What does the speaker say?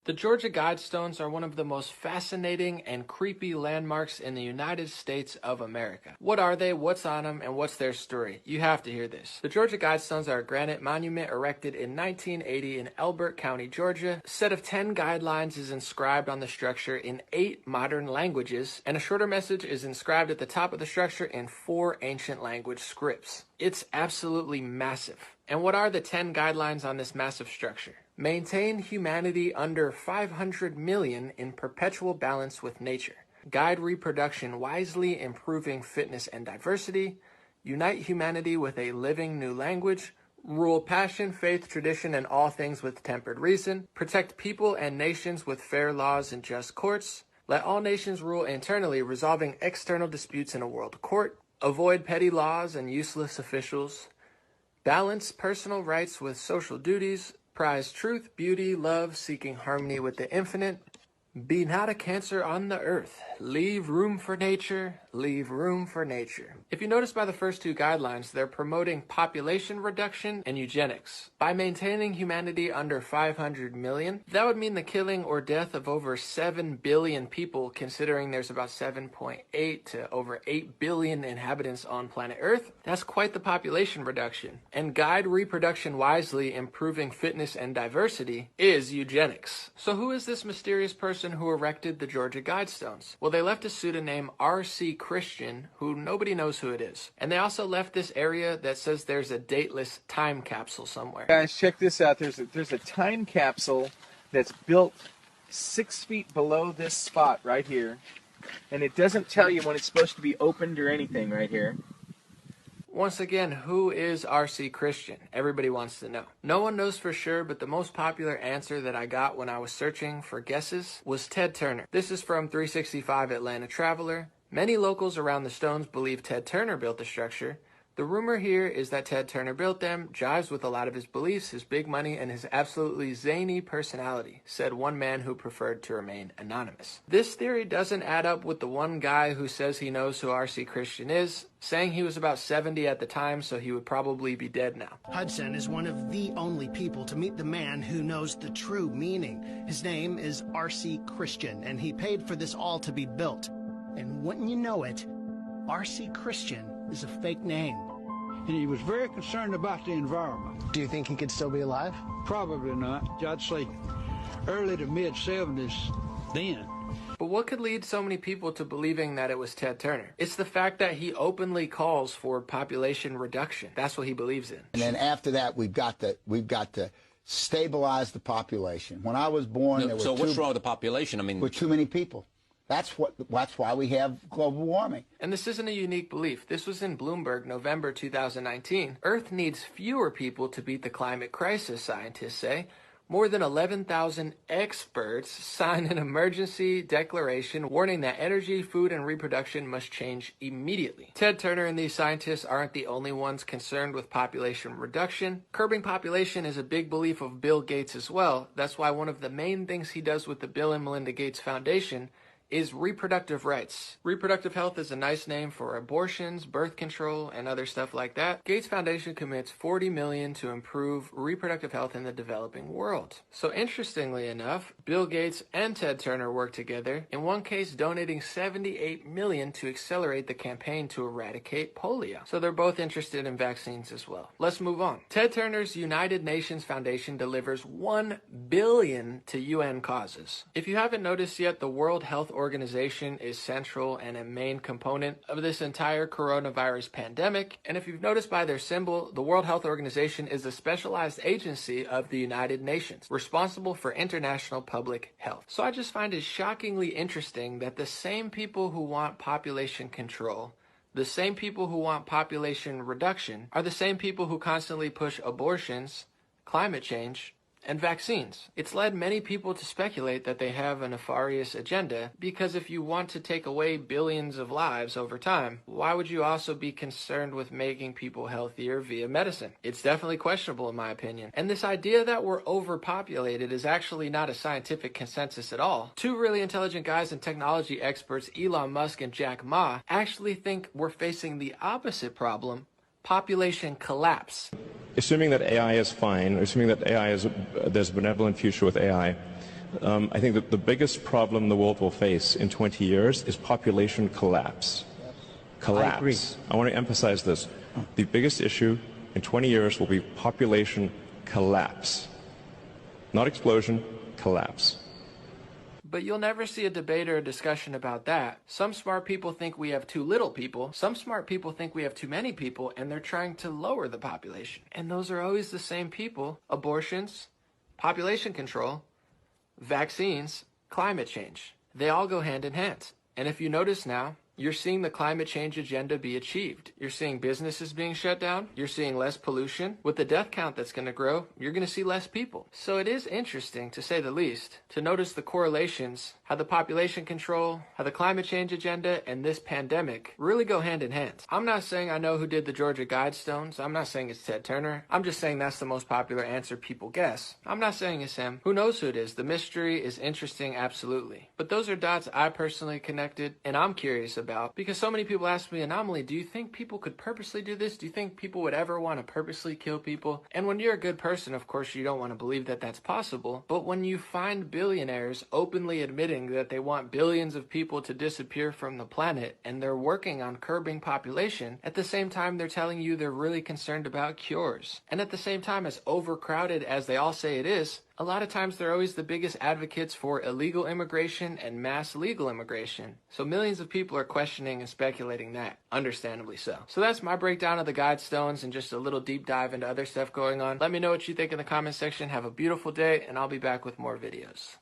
The Georgia Guidestones are one of the most fascinating and creepy landmarks in the United States of America. What are they, what's on them, and what's their story? You have to hear this. The Georgia Guidestones are a granite monument erected in 1980 in Elbert County, Georgia. A set of 10 guidelines is inscribed on the structure in 8 modern languages, and a shorter message is inscribed at the top of the structure in 4 ancient language scripts. It's absolutely massive. And what are the 10 guidelines on this massive structure? Maintain humanity under 500 million in perpetual balance with nature. Guide reproduction wisely, improving fitness and diversity. Unite humanity with a living new language. Rule passion, faith, tradition, and all things with tempered reason. Protect people and nations with fair laws and just courts. Let all nations rule internally, resolving external disputes in a world court. Avoid petty laws and useless officials. Balance personal rights with social duties. Prize truth, beauty, love, seeking harmony with the infinite. Be not a cancer on the earth. Leave room for nature. Leave room for nature. If you notice by the first 2 guidelines, they're promoting population reduction and eugenics. By maintaining humanity under 500 million, that would mean the killing or death of over 7 billion people, considering there's about 7.8 to over 8 billion inhabitants on planet Earth. That's quite the population reduction. And guide reproduction wisely, improving fitness and diversity, is eugenics. So who is this mysterious person who erected the Georgia Guidestones? Well, they left a pseudonym R.C. Christian, who nobody knows who it is. And they also left this area that says there's a dateless time capsule somewhere. Guys, check this out. There's a time capsule that's built 6 feet below this spot right here. And it doesn't tell you when it's supposed to be opened or anything right here. Once again, who is R.C. Christian? Everybody wants to know. No one knows for sure, but the most popular answer that I got when I was searching for guesses was Ted Turner. This is from 365 Atlanta Traveler. Many locals around the stones believe Ted Turner built the structure. The rumor here is that Ted Turner built them, jives with a lot of his beliefs, his big money, and his absolutely zany personality, said one man who preferred to remain anonymous. This theory doesn't add up with the one guy who says he knows who R.C. Christian is, saying he was about 70 at the time, so he would probably be dead now. Hudson is one of the only people to meet the man who knows the true meaning. His name is R.C. Christian, and he paid for this all to be built. And wouldn't you know it, R.C. Christian is a fake name. And he was very concerned about the environment. Do you think he could still be alive? Probably not. I'd say early to mid-70s then. But what could lead so many people to believing that it was Ted Turner? It's the fact that he openly calls for population reduction. That's what he believes in. And then after that, we've got to stabilize the population. When I was born, there were so what's wrong with the population? I mean, with too many people. That's why we have global warming. And this isn't a unique belief. This was in Bloomberg, November 2019. Earth needs fewer people to beat the climate crisis, scientists say. More than 11,000 experts signed an emergency declaration warning that energy, food, and reproduction must change immediately. Ted Turner and these scientists aren't the only ones concerned with population reduction. Curbing population is a big belief of Bill Gates as well. That's why one of the main things he does with the Bill and Melinda Gates Foundation is reproductive rights. Reproductive health is a nice name for abortions, birth control, and other stuff like that. Gates Foundation commits $40 million to improve reproductive health in the developing world. So interestingly enough, Bill Gates and Ted Turner work together, in one case donating $78 million to accelerate the campaign to eradicate polio. So they're both interested in vaccines as well. Let's move on. Ted Turner's United Nations Foundation delivers $1 billion to UN causes. If you haven't noticed yet, the World Health Organization is central and a main component of this entire coronavirus pandemic. And if you've noticed by their symbol, the World Health Organization is a specialized agency of the United Nations, responsible for international public health. So I just find it shockingly interesting that the same people who want population control, the same people who want population reduction, are the same people who constantly push abortions, climate change, and vaccines. It's led many people to speculate that they have a nefarious agenda, because if you want to take away billions of lives over time, why would you also be concerned with making people healthier via medicine? It's definitely questionable in my opinion. And this idea that we're overpopulated is actually not a scientific consensus at all. 2 really intelligent guys and technology experts, Elon Musk and Jack Ma, actually think we're facing the opposite problem: population collapse. Assuming that AI is fine, assuming that there's a benevolent future with AI, I think that the biggest problem the world will face in 20 years is population collapse. Collapse. I agree. I want to emphasize this. The biggest issue in 20 years will be population collapse. Not explosion, collapse. But you'll never see a debate or a discussion about that. Some smart people think we have too little people. Some smart people think we have too many people, and they're trying to lower the population. And those are always the same people. Abortions, population control, vaccines, climate change. They all go hand in hand. And if you notice now, you're seeing the climate change agenda be achieved. You're seeing businesses being shut down. You're seeing less pollution. With the death count that's going to grow, you're going to see less people. So it is interesting, to say the least, to notice the correlations, how the population control, how the climate change agenda, and this pandemic really go hand in hand. I'm not saying I know who did the Georgia guidestones. I'm not saying it's Ted Turner. I'm just saying that's the most popular answer people guess. I'm not saying it's him. Who knows who it is? The mystery is interesting, absolutely. But those are dots I personally connected, and I'm curious about, because so many people ask me, Anomaly, do you think people could purposely do this? Do you think people would ever want to purposely kill people? And when you're a good person, of course, you don't want to believe that that's possible. But when you find billionaires openly admitting that they want billions of people to disappear from the planet, and they're working on curbing population, at the same time they're telling you they're really concerned about cures. And at the same time, as overcrowded as they all say it is, a lot of times they're always the biggest advocates for illegal immigration and mass legal immigration. So millions of people are questioning and speculating that, understandably so. So that's my breakdown of the guidestones and just a little deep dive into other stuff going on. Let me know what you think in the comment section. Have a beautiful day, and I'll be back with more videos.